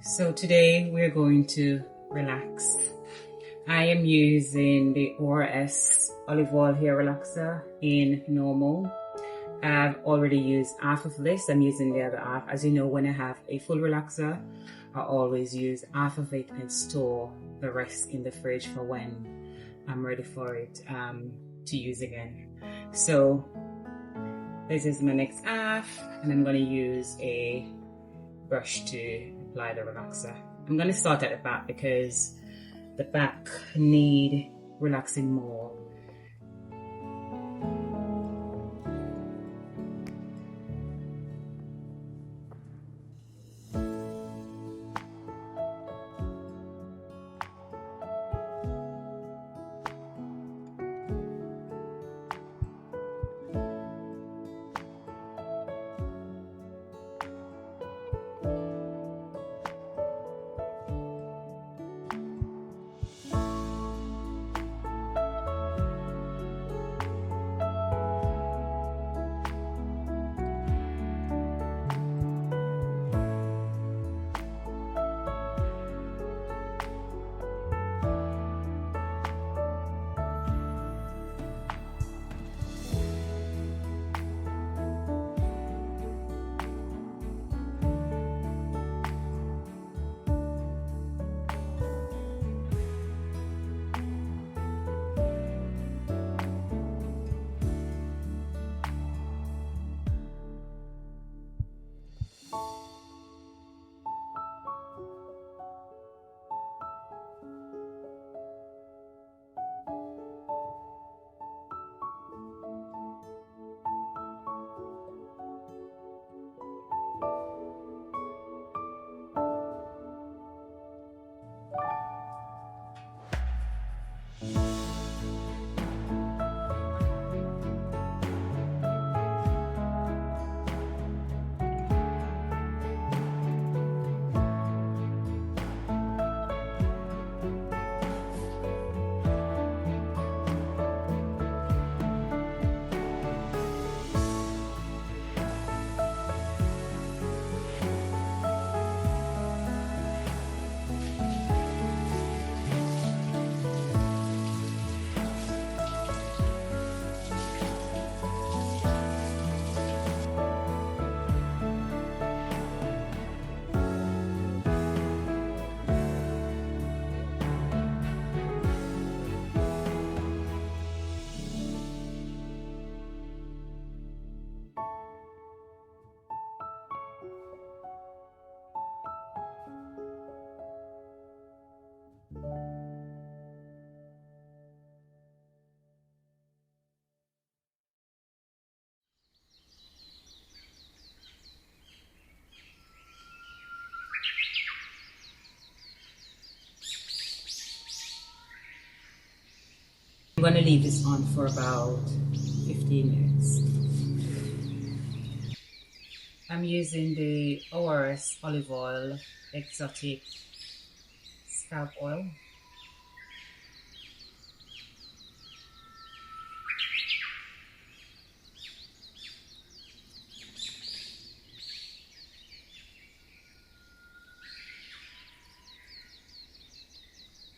So today we're going to relax. I am using the ORS olive oil hair relaxer in normal. I've already used half of this. I'm using the other half. As you know, when I have a full relaxer, I always use half of it and store the rest in the fridge for when I'm ready for it to use again. So this is my next half, and I'm going to use a brush to apply the relaxer. I'm going to start at the back because the back need relaxing more. I'm going to leave this on for about 15 minutes. I'm using the ORS olive oil exotic scalp oil.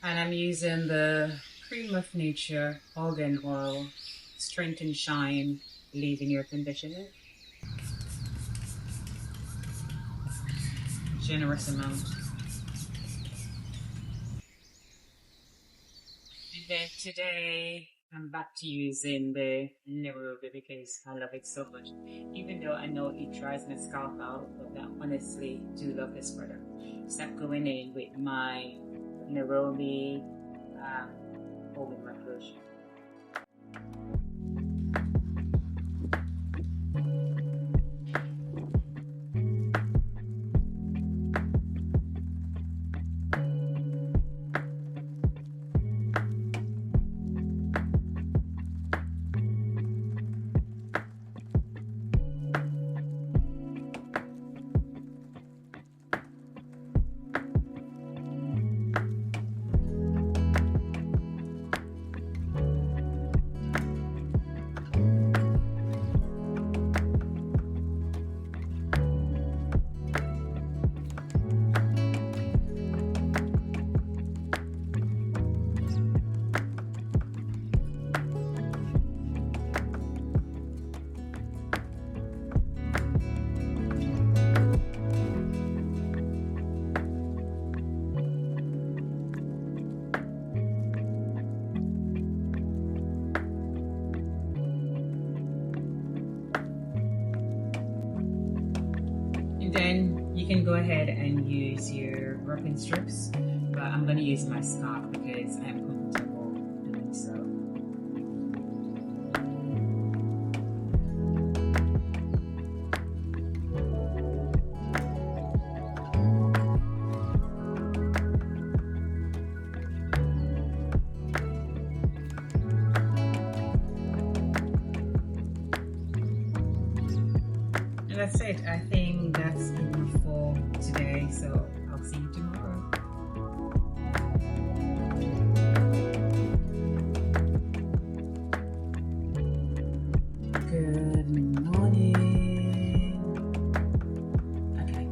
And I'm using the Cream of Nature Argan Oil Strength and Shine Leave-In Your Conditioner. Generous amount. And then today I'm back to using the Nairobi because I love it so much. Even though I know it dries my scalp out, but I honestly do love this product. So I'm going in with my Nairobi foaming brush. And then you can go ahead and use your wrapping strips, but I'm going to use my scarf because I'm comfortable doing so. And that's it. I think that's enough for today, so I'll see you tomorrow. Good morning. Okay,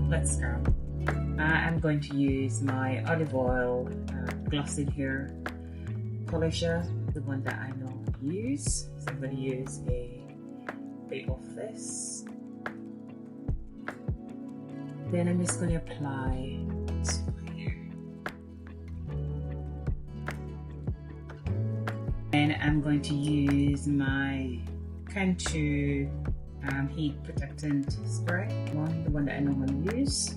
let's start. I'm going to use my olive oil glossing hair polisher, the one that I normally use. So I'm going to use a bit of this. Then I'm just going to apply this to my hair. And I'm going to use my Cantu heat protectant spray, the one that I normally use.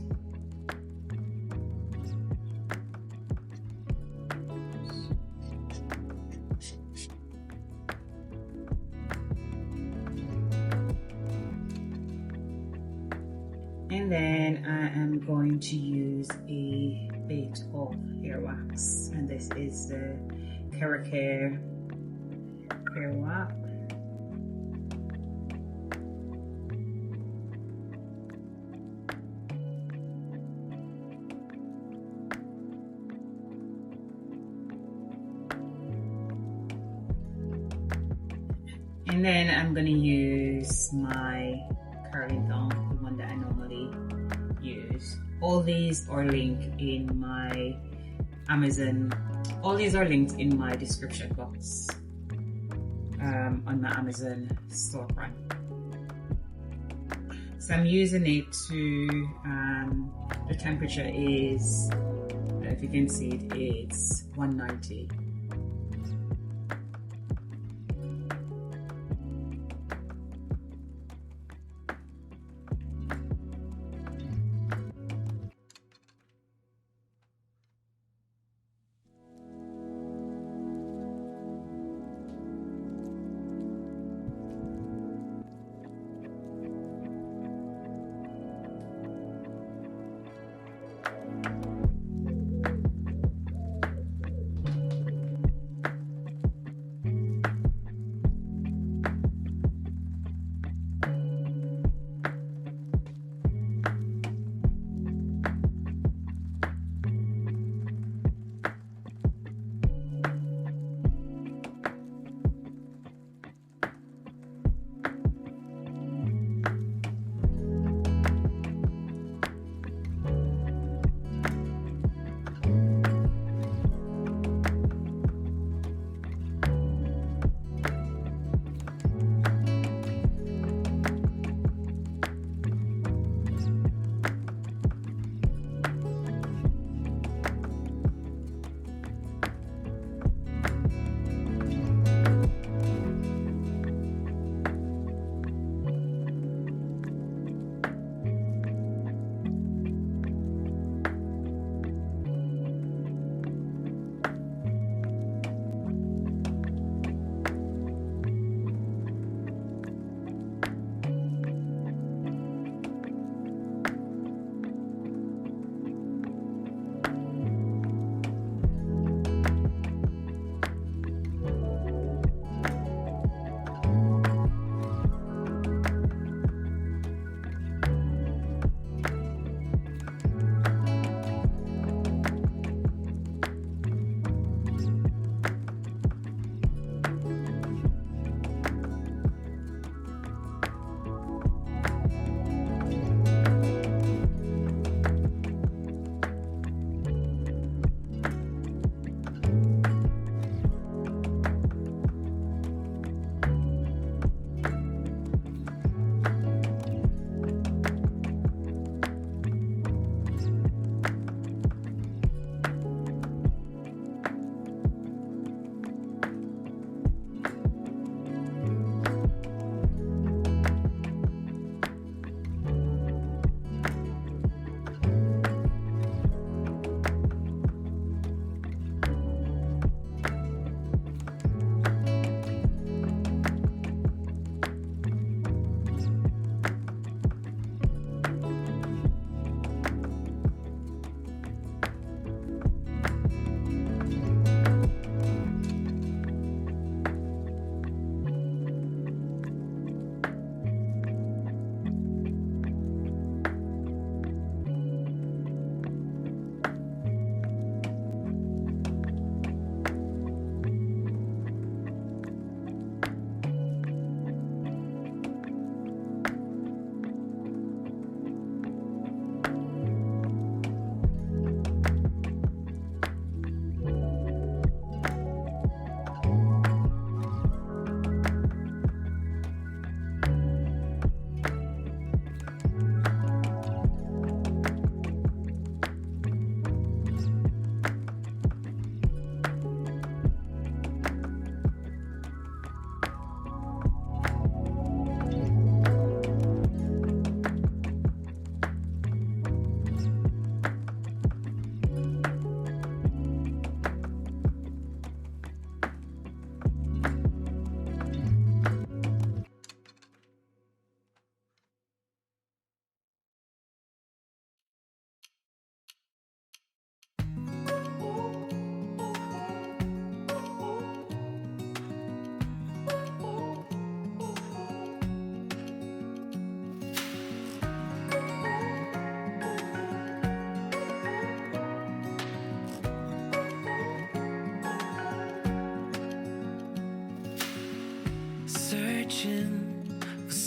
And then I am going to use a bit of hair wax, and this is the Care hair wax. And then I'm going to use my curling thumb, the one that I normally use. All these are linked in my Amazon. All these are linked in my description box on my Amazon storefront. So I'm using it to, the temperature is, if you can see it, it's 190.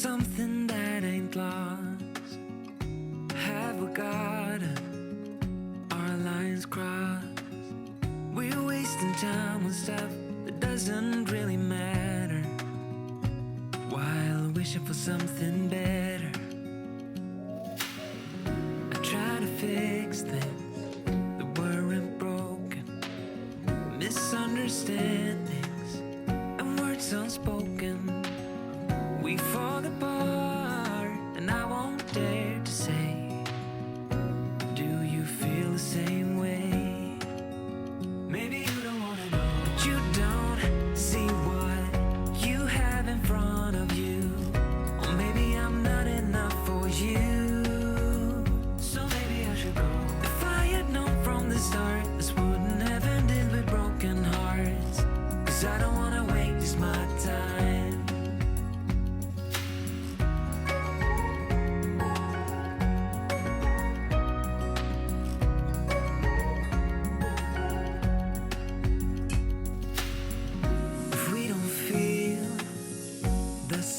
something that ain't lost? Have we got our lines crossed? We're wasting time on stuff that doesn't really matter, while wishing for something better. I try to fix things that weren't broken, misunderstandings and words unspoken. We fall apart and I won't dare to say, do you feel the same way? Maybe you don't wanna know, but you don't see what you have in front of you. Or maybe I'm not enough for you, so maybe I should go. If I had known from the start, this wouldn't have ended with broken hearts. Cause I don't wanna waste my time.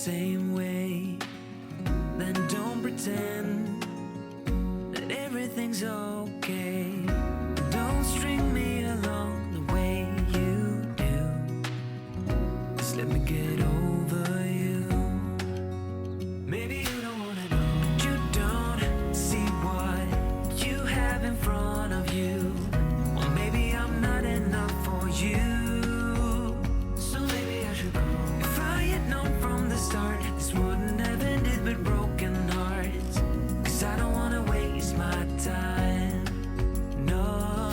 Same way, then don't pretend that everything's okay. Don't string me along the way you do. Just let me get over you. Maybe you don't wanna know, but you don't see what you have in front of you. Or maybe I'm not enough for you, so maybe I should go. If I had known from the start, this wouldn't have ended with broken hearts. Cause I don't wanna waste my time, no.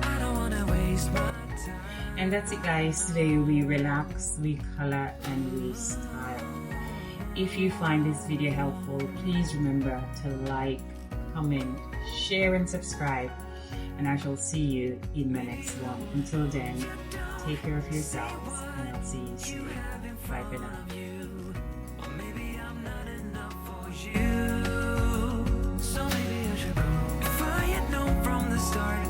I don't wanna waste my time. And that's it, guys. Today we relax, we color, and we style. If you find this video helpful, please remember to like, comment, share and subscribe, and I shall see you in my next one. Until then, take care of yourselves, and I'll see you soon. Bye for now. Or maybe I'm not enough for you, so maybe I should go. If I had known from the start